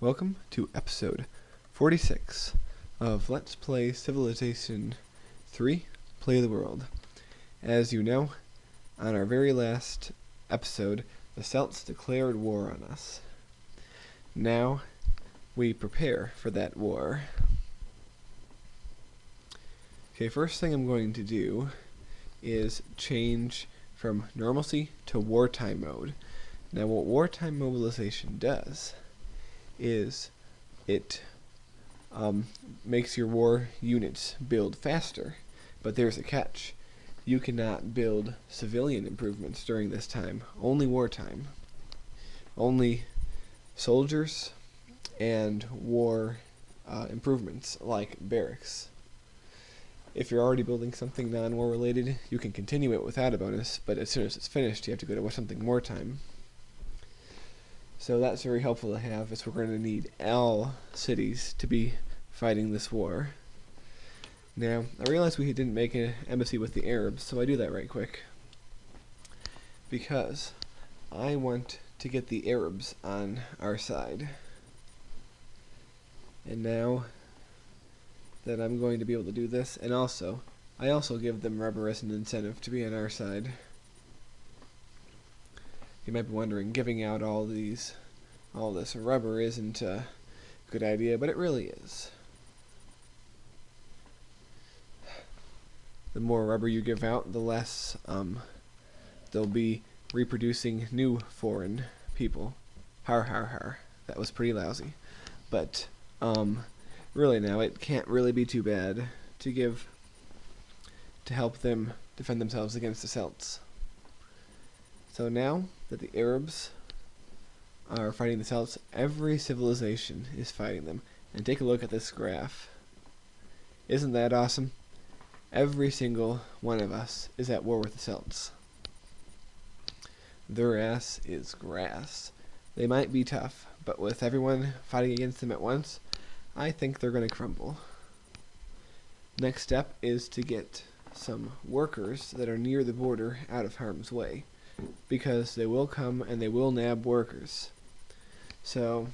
Welcome to episode 46 of Let's Play Civilization 3 Play the World. As you know, on our very last episode, the Celts declared war on us. Now, we prepare for that war. Okay, first thing I'm going to do is change from normalcy to wartime mode. Now, what wartime mobilization does is it makes your war units build faster, but there's a catch. You cannot build civilian improvements during this time, only wartime. Only soldiers and war improvements like barracks. If you're already building something non-war related, you can continue it without a bonus, but as soon as it's finished, you have to go to something wartime. So that's very helpful to have, as we're going to need all cities to be fighting this war. Now, I realize we didn't make an embassy with the Arabs, so I do that right quick. Because I want to get the Arabs on our side. And now that I'm going to be able to do this, and also, I also give them rubber as an incentive to be on our side. You might be wondering, giving out all this rubber isn't a good idea, but it really is. The more rubber you give out, the less they'll be reproducing new foreign people. Har har har. That was pretty lousy. But really now, it can't really be too bad to help them defend themselves against the Celts. So now that the Arabs are fighting the Celts, every civilization is fighting them. And take a look at this graph. Isn't that awesome? Every single one of us is at war with the Celts. Their ass is grass. They might be tough, but with everyone fighting against them at once, I think they're going to crumble. Next step is to get some workers that are near the border out of harm's way, because they will come and they will nab workers. So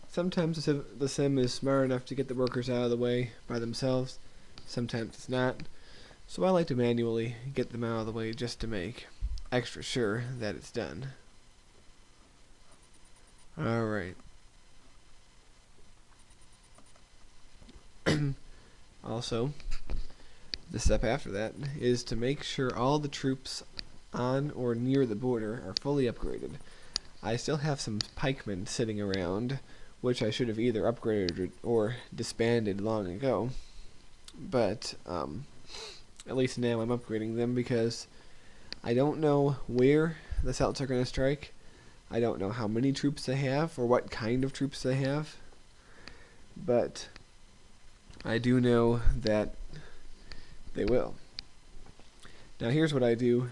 sometimes the sim is smart enough to get the workers out of the way by themselves, sometimes it's not. So I like to manually get them out of the way just to make extra sure that it's done. Alright. Also, the step after that is to make sure all the troops on or near the border are fully upgraded. I still have some pikemen sitting around, which I should have either upgraded or disbanded long ago. But at least now I'm upgrading them because I don't know where the Celts are going to strike. I don't know how many troops they have or what kind of troops they have. But I do know that they will. Now here's what I do.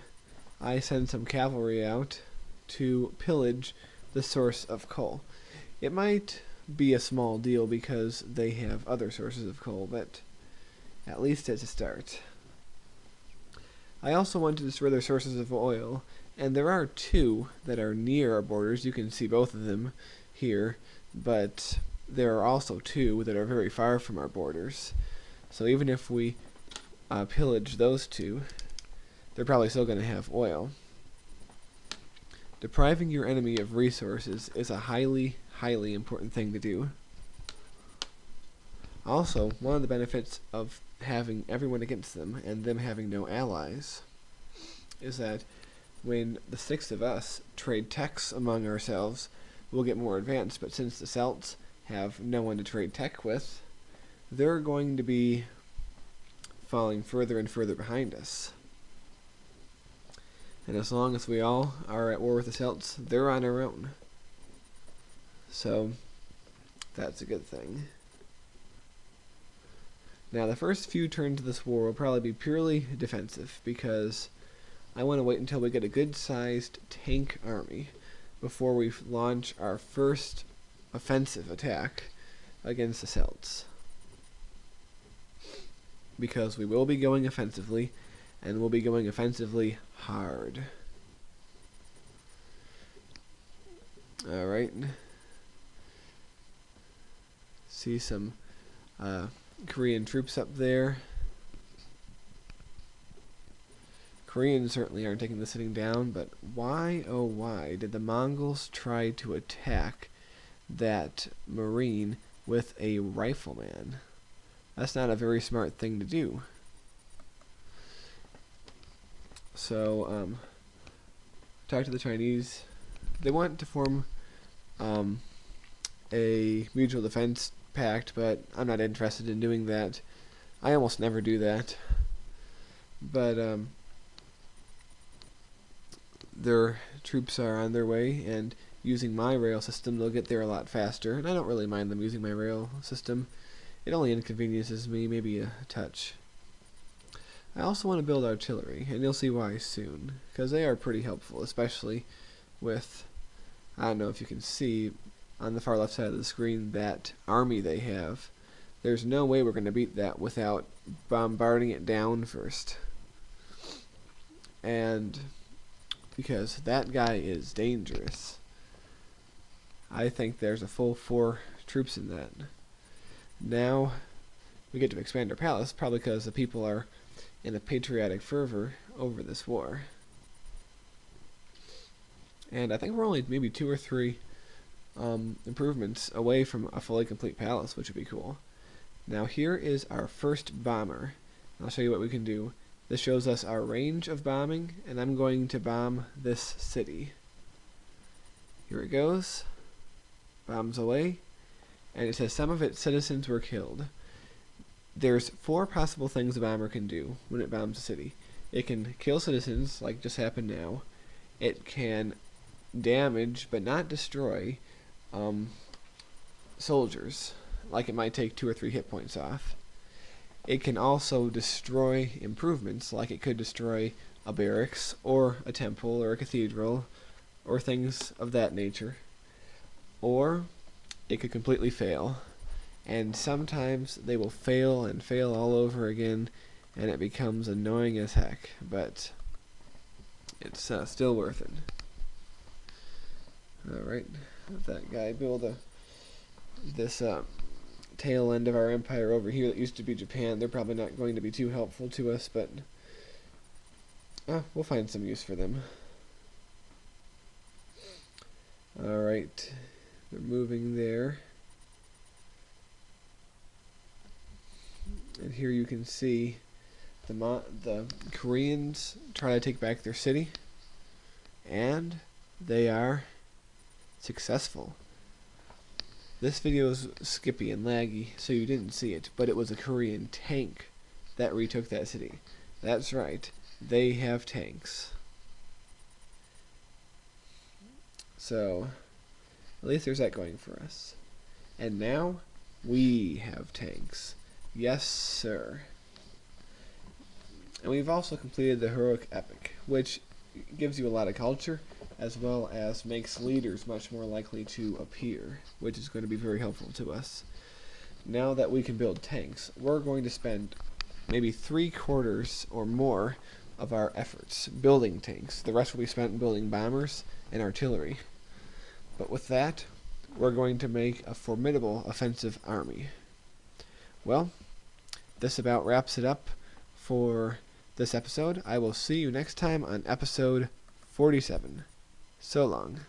I send some cavalry out to pillage the source of coal. It might be a small deal because they have other sources of coal, but at least it's a start. I also want to destroy their sources of oil, and there are two that are near our borders. You can see both of them here, but there are also two that are very far from our borders. So even if we pillage those two, they're probably still going to have oil. Depriving your enemy of resources is a highly, highly important thing to do. Also, one of the benefits of having everyone against them and them having no allies is that when the six of us trade techs among ourselves, we'll get more advanced. But since the Celts have no one to trade tech with, they're going to be falling further and further behind us. And as long as we all are at war with the Celts, they're on our own. So that's a good thing. Now the first few turns of this war will probably be purely defensive, because I want to wait until we get a good-sized tank army before we launch our first offensive attack against the Celts. Because we will be going offensively, and we'll be going offensively hard. Alright. See some Korean troops up there. Koreans certainly aren't taking the city down, but why, oh why, did the Mongols try to attack that marine with a rifleman? That's not a very smart thing to do. So, talk to the Chinese. They want to form a mutual defense pact, but I'm not interested in doing that. I almost never do that. But their troops are on their way, and using my rail system, they'll get there a lot faster. And I don't really mind them using my rail system. It only inconveniences me, maybe a touch. I also want to build artillery, and you'll see why soon, because they are pretty helpful, especially with, I don't know if you can see on the far left side of the screen, that army they have. There's no way we're going to beat that without bombarding it down first. And because that guy is dangerous. I think there's a full 4 troops in that. Now we get to expand our palace, probably because the people are in a patriotic fervor over this war. And I think we're only maybe 2 or 3 improvements away from a fully complete palace, which would be cool. Now here is our first bomber. I'll show you what we can do. This shows us our range of bombing, and I'm going to bomb this city. Here it goes. Bombs away. And it says some of its citizens were killed. There's 4 possible things a bomber can do when it bombs a city. It can kill citizens, like just happened now. It can damage, but not destroy, soldiers. Like it might take 2 or 3 hit points off. It can also destroy improvements, like it could destroy a barracks, or a temple, or a cathedral, or things of that nature. Or it could completely fail. And sometimes they will fail and fail all over again, and it becomes annoying as heck, but it's still worth it. Alright, let that guy build this tail end of our empire over here that used to be Japan. They're probably not going to be too helpful to us, but we'll find some use for them. Alright, they're moving there. And here you can see the Koreans try to take back their city, and they are successful. This video is skippy and laggy, so you didn't see it, but it was a Korean tank that retook that city. That's right, they have tanks. So, at least there's that going for us. And now, we have tanks. Yes, sir. And we've also completed the heroic epic, which gives you a lot of culture, as well as makes leaders much more likely to appear, which is going to be very helpful to us. Now that we can build tanks, we're going to spend maybe 3/4 or more of our efforts building tanks. The rest will be spent building bombers and artillery. But with that, we're going to make a formidable offensive army. Well, this about wraps it up for this episode. I will see you next time on episode 47. So long.